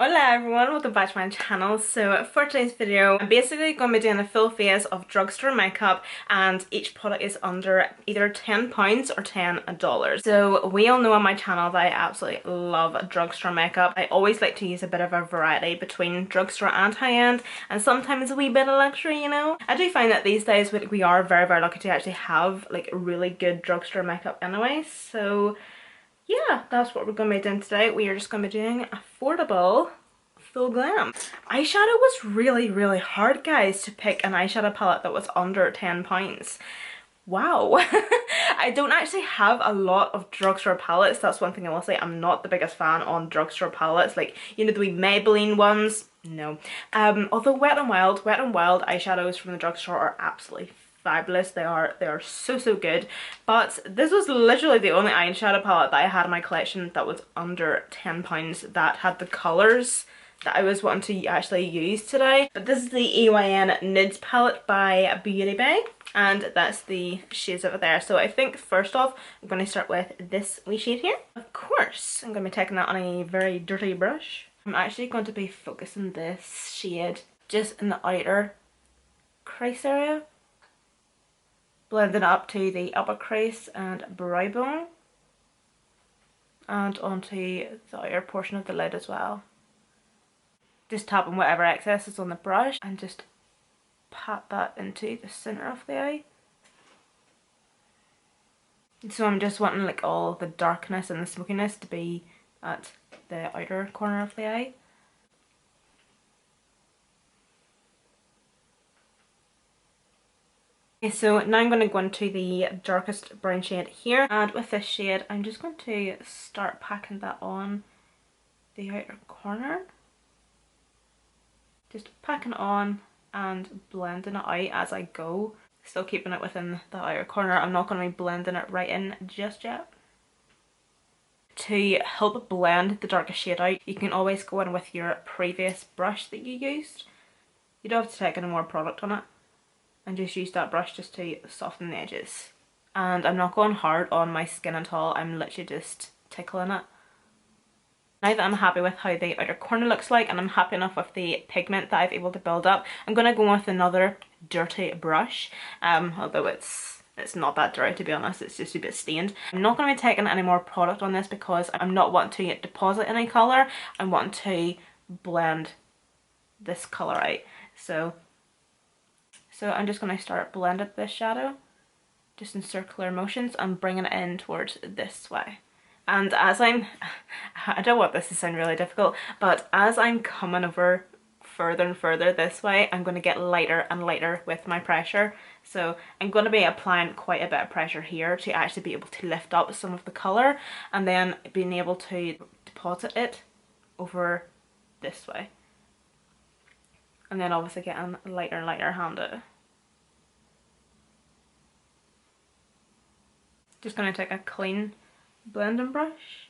Hola everyone, welcome back to my channel. So for today's video, I'm basically going to be doing a full face of drugstore makeup, and each product is under either £10 or $10. So we all know on my channel that I absolutely love drugstore makeup. I always like to use a bit of a variety between drugstore and high-end, and sometimes a wee bit of luxury, you know. I do find that these days we are very lucky to actually have like really good drugstore makeup anyway. So yeah, that's what we're going to be doing today. We are just going to be doing affordable full glam. Eyeshadow was really hard, guys, to pick an eyeshadow palette that was under £10. Wow. I don't actually have a lot of drugstore palettes. That's one thing I will say. I'm not the biggest fan on drugstore palettes. Like, you know, the wee Maybelline ones? No. Although Wet n Wild eyeshadows from the drugstore are absolutely fabulous. They are so good. But this was literally the only eyeshadow palette that I had in my collection that was under £10 that had the colours that I was wanting to actually use today. But this is the EYN Nudes palette by Beauty Bay, and that's the shades over there. So I think first off I'm going to start with this wee shade here. Of course I'm going to be taking that on a very dirty brush. I'm actually going to be focusing this shade just in the outer crease area, blending it up to the upper crease and brow bone, and onto the outer portion of the lid as well. Just tapping whatever excess is on the brush and just pat that into the centre of the eye. So I'm just wanting like all the darkness and the smokiness to be at the outer corner of the eye. Okay, so now I'm going to go into the darkest brown shade here, and with this shade I'm just going to start packing that on the outer corner. Just packing it on and blending it out as I go. Still keeping it within the outer corner. I'm not going to be blending it right in just yet. To help blend the darkest shade out, you can always go in with your previous brush that you used. You don't have to take any more product on it. And just use that brush just to soften the edges. And I'm not going hard on my skin at all. I'm literally just tickling it. Now that I'm happy with how the outer corner looks like, and I'm happy enough with the pigment that I've able to build up, I'm going to go with another dirty brush, although it's not that dirty to be honest, it's just a bit stained. I'm not going to be taking any more product on this because I'm not wanting to deposit any colour. I want to blend this colour out. So I'm just going to start blending this shadow just in circular motions and bringing it in towards this way. And as I don't want this to sound really difficult, but as I'm coming over further and further this way, I'm going to get lighter and lighter with my pressure. So I'm going to be applying quite a bit of pressure here to actually be able to lift up some of the colour, and then being able to deposit it over this way. And then obviously getting lighter and lighter handed. Just going to take a clean blending brush.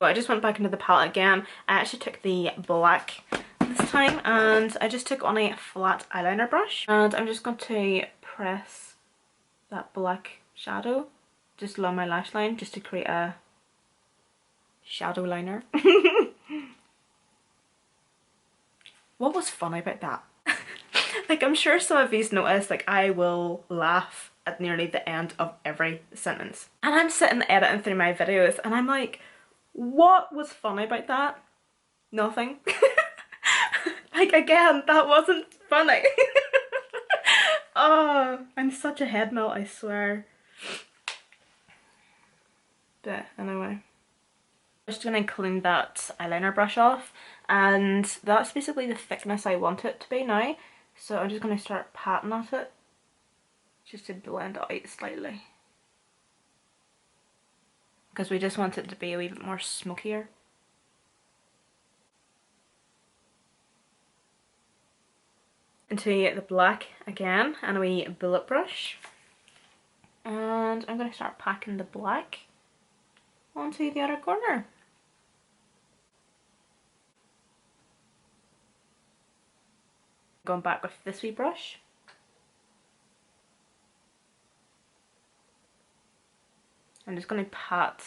Well, I just went back into the palette again. I actually took the black this time, and I just took on a flat eyeliner brush, and I'm just going to press that black shadow just along my lash line just to create a shadow liner. What was funny about that? Like, I'm sure some of you's noticed, like, I will laugh at nearly the end of every sentence. And I'm sitting editing through my videos and I'm like, what was funny about that? Nothing. Like, again, that wasn't funny. Oh, I'm such a head melt, I swear. But anyway. I'm just going to clean that eyeliner brush off, and that's basically the thickness I want it to be now. So I'm just going to start patting at it just to blend it out slightly, because we just want it to be a wee bit more smokier. Into the black again and a wee bullet brush, and I'm going to start packing the black onto the outer corner. Going back with this wee brush I'm just going to pat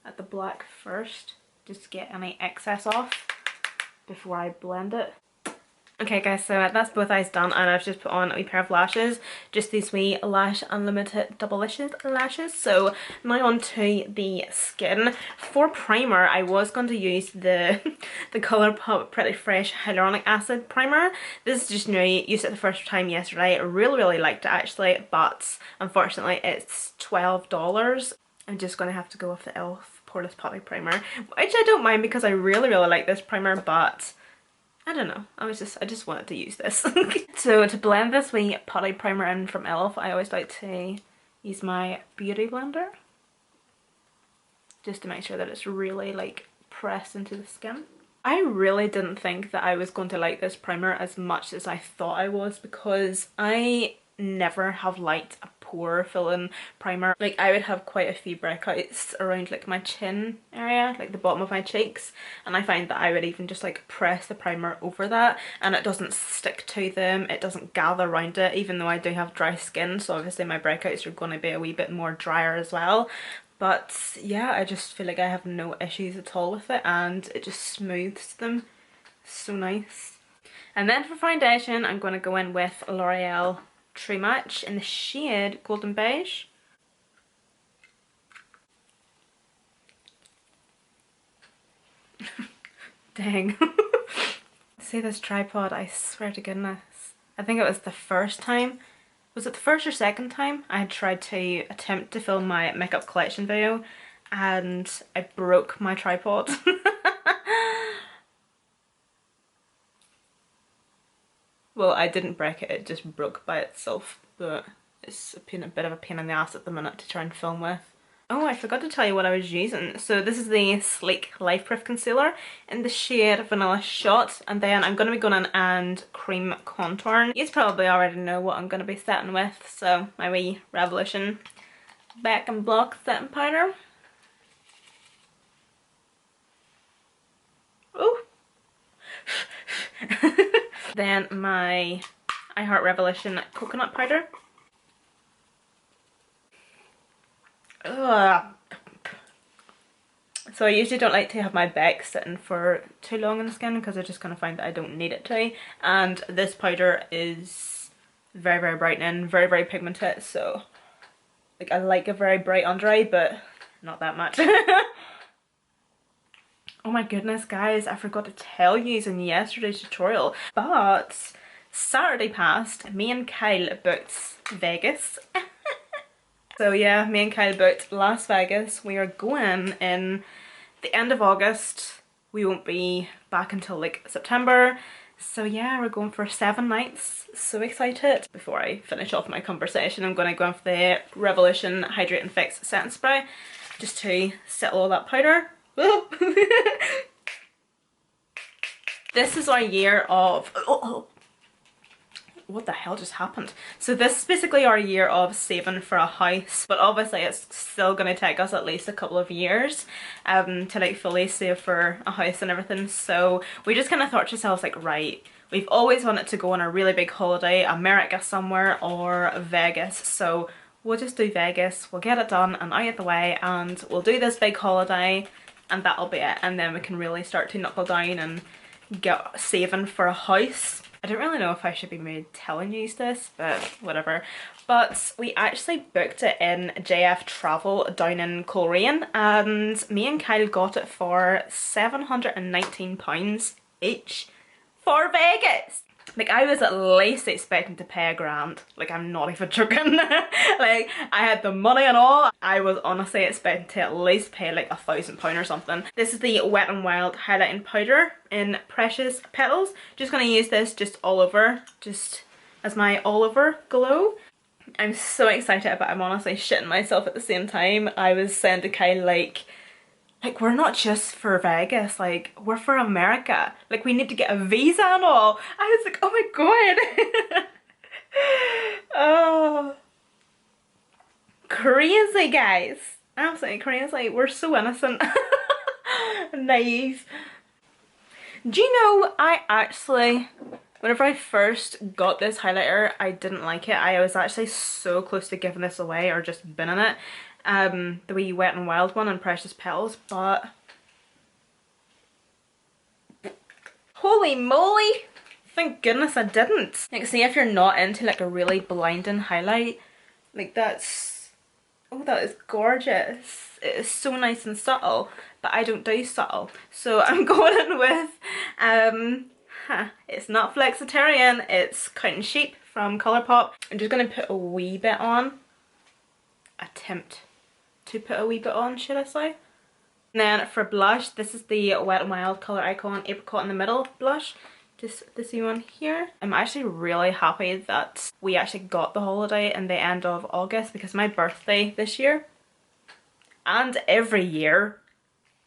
at the black first, just to get any excess off before I blend it. Okay guys, so that's both eyes done, and I've just put on a wee pair of lashes, just these wee Lash Unlimited double-listed lashes. So now on to the skin. For primer, I was going to use the Colourpop Pretty Fresh Hyaluronic Acid Primer. This is just new, used it the first time yesterday. I really liked it actually, but unfortunately it's $12. I'm just going to have to go with the e.l.f. Poreless Putty Primer, which I don't mind because I really like this primer, but I don't know, I just wanted to use this. So to blend this wee putty primer in from e.l.f., I always like to use my beauty blender, just to make sure that it's really like pressed into the skin. I really didn't think that I was going to like this primer as much as I thought I was, because I never have liked a pore filling primer. Like, I would have quite a few breakouts around like my chin area, like the bottom of my cheeks, and I find that I would even just like press the primer over that and it doesn't stick to them, it doesn't gather around it, even though I do have dry skin, so obviously my breakouts are going to be a wee bit more drier as well. But yeah, I just feel like I have no issues at all with it, and it just smooths them so nice. And then for foundation, I'm going to go in with L'Oreal True Match in the shade Golden Beige. Dang. See this tripod, I swear to goodness. I think it was the first time, was it the first or second time I had tried to attempt to film my makeup collection video and I broke my tripod. Well, I didn't break it, it just broke by itself, but it's a bit of a pain in the ass at the minute to try and film with. Oh, I forgot to tell you what I was using. So this is the Sleek Life Proof Concealer in the shade Vanilla Shot, and then I'm going to be going in and cream contouring. You probably already know what I'm going to be setting with, so my wee Revolution Back and Block setting powder. Oh! Then my I Heart Revolution coconut powder. Ugh. So I usually don't like to have my back sitting for too long in the skin because I just kind of find that I don't need it to. And this powder is very brightening, very pigmented. So like, I like a very bright under eye, but not that much. Oh my goodness guys, I forgot to tell you in yesterday's tutorial, but Saturday past, me and Kyle booked Vegas. So yeah, me and Kyle booked Las Vegas. We are going in the end of August. We won't be back until like September. So yeah, we're going for 7 nights. So excited. Before I finish off my conversation, I'm going to go in for the Revolution Hydrate and Fix Setting Spray just to settle all that powder. This is our year of what the hell just happened? So this is basically our year of saving for a house, but obviously it's still going to take us at least a couple of years to like fully save for a house and everything. So we just kind of thought to ourselves like, right, we've always wanted to go on a really big holiday, America somewhere or Vegas, so we'll just do Vegas, we'll get it done and out of the way, and we'll do this big holiday and that'll be it, and then we can really start to knuckle down and get saving for a house. I don't really know if I should be made telling you this, but whatever. But we actually booked it in JF Travel down in Coleraine, and me and Kyle got it for £719 each for Vegas. Like, I was at least expecting to pay £1,000. Like, I'm not even joking. Like, I had the money and all. I was honestly expecting to at least pay like £1,000 or something. This is the Wet n Wild highlighting powder in Precious Petals. Just gonna use this just all over, just as my all over glow. I'm so excited, but I'm honestly shitting myself at the same time. I was saying to Kyle like we're not just for Vegas, like we're for America. Like, we need to get a visa and all. I was like, oh my god. Oh, crazy guys, absolutely crazy. We're so innocent. Naive. Do you know, I actually Whenever I first got this highlighter, I didn't like it. I was actually so close to giving this away or just binning it. The wee Wet n Wild one and Precious Petals, but holy moly! Thank goodness I didn't. Like, see, if you're not into like a really blinding highlight, like that's, oh, that is gorgeous. It is so nice and subtle, but I don't do subtle. So I'm going in with, it's not Flexitarian, it's Counting Sheep from Colourpop. I'm just going to put a wee bit on. Attempt to put a wee bit on, should I say. And then for blush, this is the Wet n Wild Colour Icon Apricot in the Middle blush. Just this one here. I'm actually really happy that we actually got the holiday in the end of August because my birthday this year, and every year,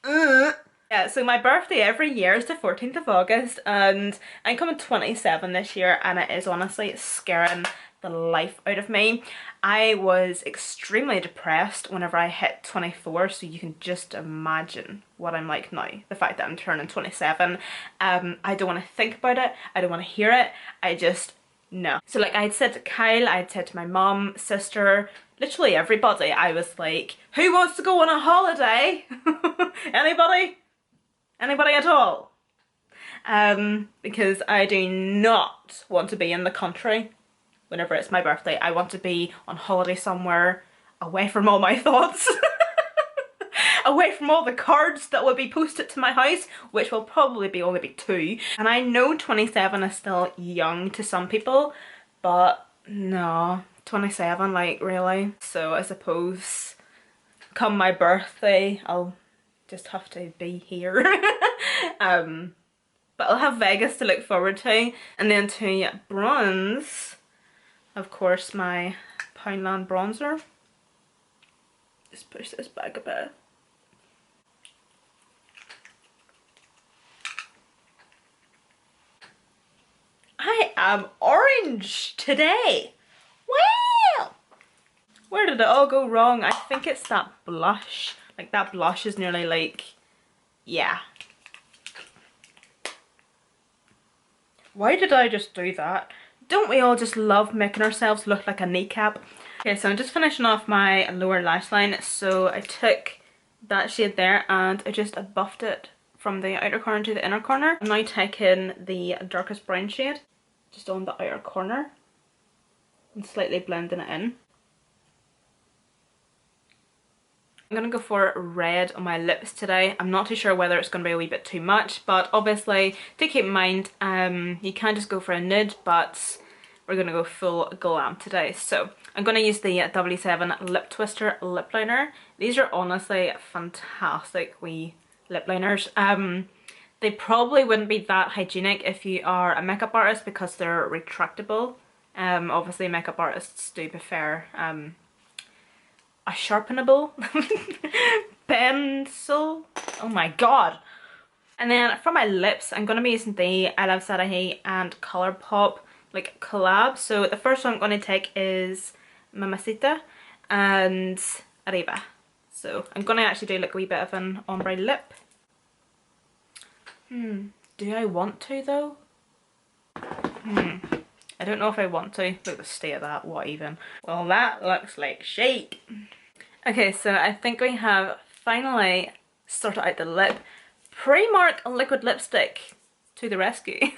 yeah, so my birthday every year is the 14th of August and I'm coming 27 this year, and it is honestly scaring the life out of me. I was extremely depressed whenever I hit 24, so you can just imagine what I'm like now. The fact that I'm turning 27. I don't want to think about it, I don't want to hear it, I just, no. So like I'd said to Kyle, I'd said to my mum, sister, literally everybody, I was like, who wants to go on a holiday? Anybody? Anybody at all? Because I do not want to be in the country whenever it's my birthday. I want to be on holiday somewhere away from all my thoughts. Away from all the cards that will be posted to my house, which will probably only be 2. And I know 27 is still young to some people, but no, 27, like, really? So I suppose come my birthday, I'll just have to be here. But I'll have Vegas to look forward to. And then to bronze, of course, my Poundland bronzer. Just push this back a bit. I am orange today. Wow! Where did it all go wrong? I think it's that blush. Like, that blush is nearly like, yeah. Why did I just do that? Don't we all just love making ourselves look like a kneecap? Okay, so I'm just finishing off my lower lash line. So I took that shade there and I just buffed it from the outer corner to the inner corner. I'm now taking the darkest brown shade just on the outer corner and slightly blending it in. I'm going to go for red on my lips today. I'm not too sure whether it's going to be a wee bit too much, but obviously do keep in mind you can just go for a nude, but we're going to go full glam today. So I'm going to use the W7 Lip Twister lip liner. These are honestly fantastic wee lip liners. They probably wouldn't be that hygienic if you are a makeup artist because they're retractable. Obviously makeup artists do prefer a sharpenable pencil. Oh my god. And then for my lips, I'm going to be using the iluvsarahii and Colourpop like collab. So the first one I'm going to take is Mamacita and Arriba. So I'm going to actually do like a wee bit of an ombre lip. Do I want to though? I don't know if I want to. Look at the state of that, what even? Well, that looks like shit. Okay, so I think we have finally sorted out the lip. Primark liquid lipstick to the rescue.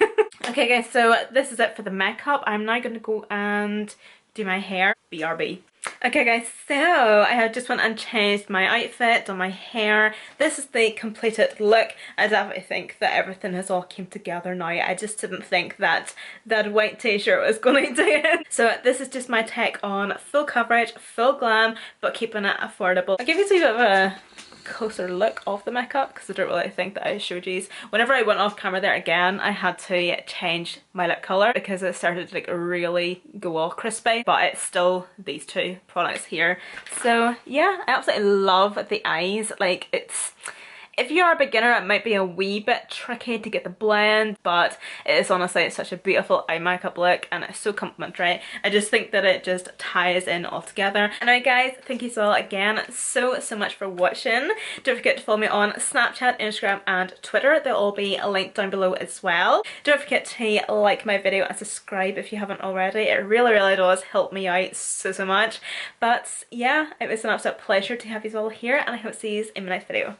Okay guys, so this is it for the makeup. I'm now going to go and do my hair. BRB. Okay guys, so I have just went and changed my outfit, done my hair. This is the completed look. I definitely think that everything has all came together now. I just didn't think that that white t-shirt was going to do it. So this is just my take on full coverage, full glam, but keeping it affordable. I'll give you a bit of a closer look of the makeup because I don't really think that I showed you. Whenever I went off camera there again, I had to change my lip colour because it started to like really go all crispy, but it's still these two products here. So yeah, I absolutely love the eyes. Like If you are a beginner, it might be a wee bit tricky to get the blend, but it is honestly such a beautiful eye makeup look and it's so complimentary. I just think that it just ties in all together. Anyway guys, thank you so again so much for watching. Don't forget to follow me on Snapchat, Instagram and Twitter. They'll all be linked down below as well. Don't forget to like my video and subscribe if you haven't already. It really does help me out so much. But yeah, it was an absolute pleasure to have you all here and I hope to see you in my next video.